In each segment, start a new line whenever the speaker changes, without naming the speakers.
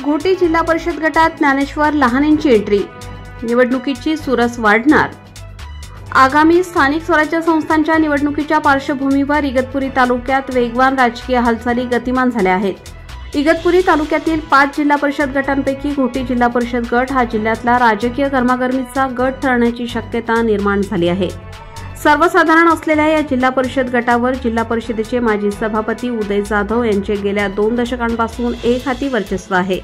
घोटी जिल्हा परिषद गटात ज्ञानेश्वर लहानेंची एंट्री, निवडणुकीची चुरस वाढणार। आगामी स्थानिक स्वराज्य संस्थांच्या निवडणुकीच्या पार्श्वभूमीवर इगतपुरी तालुक्यात वेगवान राजकीय हालचाली गतिमान झाल्या आहेत। इगतपुरी तालुक्यातील 5 जिल्हा परिषद गटांपैकी घोटी जिल्हा परिषद गट हा जिल्ह्यातला राजकीय गरमागरमीचा गट ठरण्याची शक्यता निर्माण झाली आहे। सर्वसाधारण असलेल्या या जिल्हा परिषद गटावर जिल्हा परिषदेचे माजी सभापती उदय जाधव यांचे गेल्या 2 दशकांपासून एक हाती वर्चस्व आहे।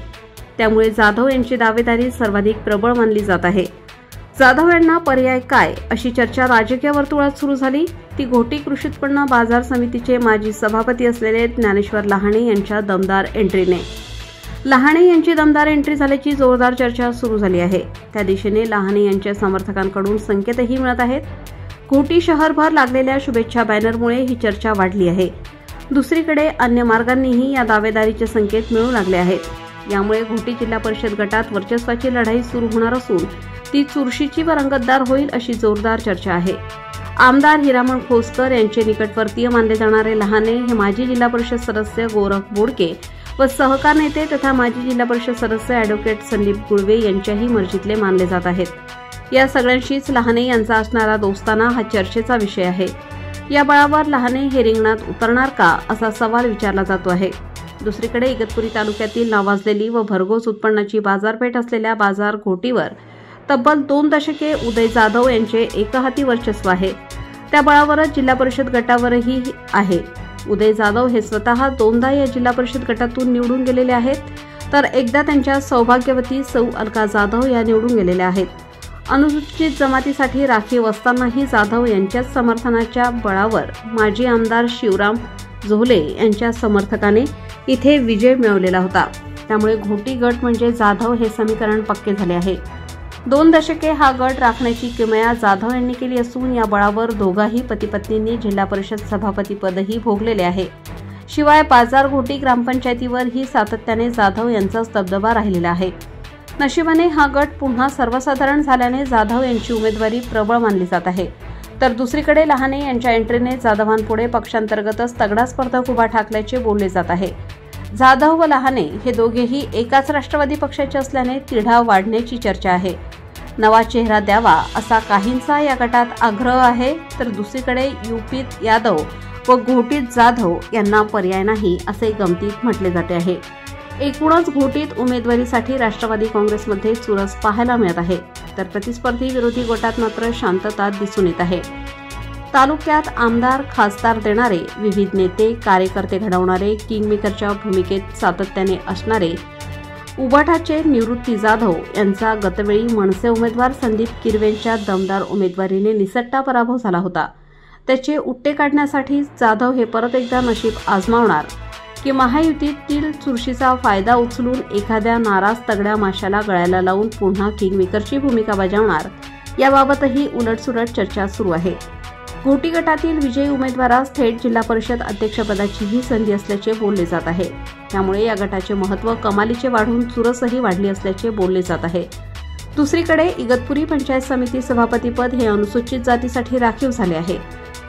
त्यामुळे जाधव यांची दावेदारी सर्वाधिक प्रबळ मानली जात आहे। जाधव यांना पर्याय काय अशी चर्चा राजकीय वर्तुळात सुरू झाली ती घोटी कृषी उत्पन्न बाजार समितीचे माजी सभापती असलेले ज्ञानेश्वर लहाने यांच्या दमदार एंट्रीने। लहाने यांची दमदार एंट्री झाल्याची जोरदार चर्चा सुरू झाली आहे। त्या दिशेने लहाने यांच्या समर्थकांकडून संकेतही मिळत आहेत। घोटी शहरभर लागलेल्या शुभेच्छा बॅनरमुळे ही चर्चा वाढली आहे। दुसरीकडे अन्य मार्गांनीही या दावेदारीचे संकेत मिळू लागले आहेत। यामुळे घोटी जिल्हा परिषद गटात वर्चस्वाची लढाई सुरू होणार असून ती चुरशीची व रंगतदार होईल अशी जोरदार चर्चा आहे। आमदार हिरामण खोसकर यांचे निकटवर्तीय मानले जाणारे लहाने हे माजी जिल्हा परिषद सदस्य गोरख बोडके व सहकार नेते तथा माजी जिल्हा परिषद सदस्य अॅडव्होकेट संदीप गुळवे यांच्याही मर्जीतले मानले जात आहेत। या सगळ्यांशीच लहाने यांचा असणारा दोस्ताना हा चर्चेचा विषय आहे। या बळावर लहाने हे रिंगणात उतरणार का असा सवाल विचारला जातो आहे। दुसरीकडे इगतपुरी तालुक्यातील नावाजलेली व भरघोस उत्पन्नाची बाजारपेठ असलेल्या बाजार घोटीवर तब्बल 2 दशके उदय जाधव यांचे एकहाती वर्चस्व आहे। त्या बळावरच जिल्हा परिषद गटावरही आहे। उदय जाधव हे स्वतः 2दा या जिल्हा परिषद गटातून निवडून गेलेले आहेत, तर एकदा त्यांच्या सौभाग्यवती सौ अलका जाधव या निवडून गेलेल्या आहेत। अनुसूचित जमातीसाठी राखीव असतानाही जाधव यांच्याच समर्थनाच्या बळावर माजी आमदार शिवराम जोहले यांच्या समर्थकाने इथे विजय मिळवलेला होता। त्यामुळे घोटी गट म्हणजे जाधव हे समीकरण पक्के झाले आहे। 2 दशके हा गट राखण्याची किमया जाधव यांनी केली असून या बळावर दोघाही पती-पत्नींनी जिल्हा परिषद सभापतीपदही भोगलेले आहे। शिवाय बाजार घोटी ग्रामपंचायतीवरही सातत्याने जाधव यांचाच दबदबा राहिलेला आहे। नशिबाने हा गट पुन्हा सर्वसाधारण झाल्याने जाधव यांची उमेदवारी प्रबळ मानली जात आहे। तर दुसरीकडे लहाने यांच्या एंट्रीने जाधवांपुढे पक्षांतर्गतच तगडा स्पर्धक उभा ठाकल्याचे बोलले जात आहे। जाधव व लहाने हे दोघेही एकाच राष्ट्रवादी पक्षाचे असल्याने तिढा वाढण्याची चर्चा आहे। नवा चेहरा द्यावा असा काहींचा या गटात आग्रह आहे, तर दुसरीकडे यूपीत यादव व घोटीत जाधव यांना पर्याय नाही असे गमतीत म्हटले जाते आहे। एकूणच घोटीत उमेदवारीसाठी राष्ट्रवादी काँग्रेसमध्ये चुरस पाहायला मिळत आहे, तर प्रतिस्पर्धी विरोधी गटात मात्र शांतता दिसून येत आहे। तालुक्यात आमदार खासदार देणारे विविध नेते कार्यकर्ते घडवणारे किंगमेकरच्या भूमिकेत सातत्याने असणारे उबाठाचे निवृत्ती जाधव यांचा गतवेळी मनसे उमेदवार संदीप किरवेंच्या दमदार उमेदवारीने निसट्टा पराभव झाला होता। त्याचे उट्टे काढण्यासाठी जाधव हे परत एकदा नशीब आजमावणार की महायुतीतील चुरशीचा फायदा उचलून एखाद्या नाराज तगड्या माशाला गळ्याला लावून पुन्हा किंगमेकरची भूमिका बजावणार याबाबतही उलटसुलट चर्चा सुरू आहे। घोटी गटातील विजयी उमेदवारास थेट जिल्हा परिषद अध्यक्षपदाचीही संधी असल्याचे बोलले जात आहे। त्यामुळे या गटाचे महत्त्व कमालीचे वाढून चुरसही वाढली असल्याचे बोलले जात आहे। दुसरीकडे इगतपुरी पंचायत समिती सभापतीपद हे अनुसूचित जातीसाठी राखीव झाले आहे।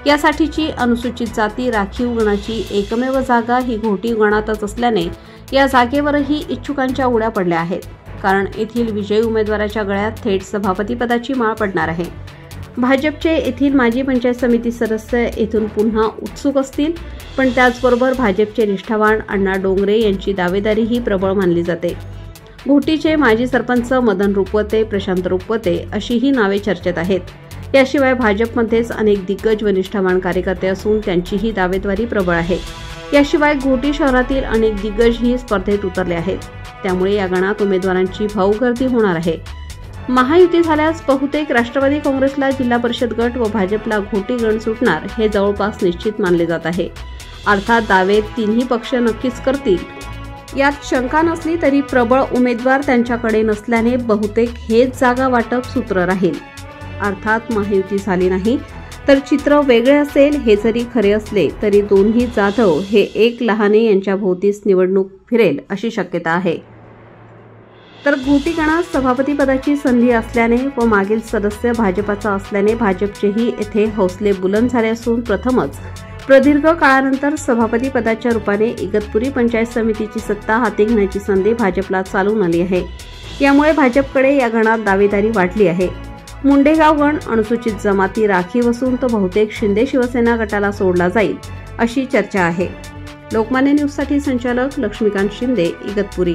यासाठीची अनुसूचित जाती राखीव गणाची एकमेव जागा ही घोटी गणातच असल्याने या जागेवरही इच्छुकांच्या उड्या पडल्या आहेत, कारण येथील विजयी उमेदवाराच्या गळ्यात थेट सभापतीपदाची माळ पडणार आहे। भाजपचे येथील माजी पंचायत समिती सदस्य येथून पुन्हा उत्सुक असतील, पण त्याचबरोबर भाजपचे निष्ठावान अण्णा डोंगरे यांची दावेदारीही प्रबळ मानली जाते। घोटीचे माजी सरपंच मदन रुपवते, प्रशांत रुपवते अशीही नावे चर्चेत आहेत। याशिवाय भाजपमध्येच अनेक दिग्गज व निष्ठावान कार्यकर्ते असून त्यांचीही दावेदारी प्रबळ आहे। याशिवाय घोटी शहरातील अनेक दिग्गजही स्पर्धेत उतरले आहेत। त्यामुळे या गणात उमेदवारांची भाऊ गर्दी होणार आहे। महायुती झाल्यास बहुतेक राष्ट्रवादी काँग्रेसला जिल्हा परिषद गट व भाजपला घोटी गण सुटणार हे जवळपास निश्चित मानले जात आहे। अर्थात दावे तिन्ही पक्ष नक्कीच करतील यात शंका नसली तरी प्रबळ उमेदवार त्यांच्याकडे नसल्याने बहुतेक हेच जागा वाटप सूत्र राहील। अर्थात महायुती झाली नाही तर चित्र वेगळे असेल हे जरी खरे असले तरी दोन्ही जाधव हे एक लहाने यांच्या भोवतीच निवडणूक फिरेल अशी शक्यता आहे। तर घोटी गणात सभापतीपदाची संधी असल्याने व मागील सदस्य भाजपाचा असल्याने भाजपचेही येथे हौसले बुलंद झाले असून प्रथमच प्रदीर्घ काळानंतर सभापती पदाच्या रूपाने इगतपुरी पंचायत समितीची सत्ता हाती घेण्याची संधी भाजपला चालून आली आहे। यामुळे भाजपकडे या गणात दावेदारी वाढली आहे। मुंडेगाव गण अनुसूचित जमाती राखीव असून तो बहुतेक शिंदे शिवसेना गटाला सोडला जाईल अशी चर्चा आहे। लोकमान्य न्यूजसाठी संचालक लक्ष्मीकांत शिंदे, इगतपुरी।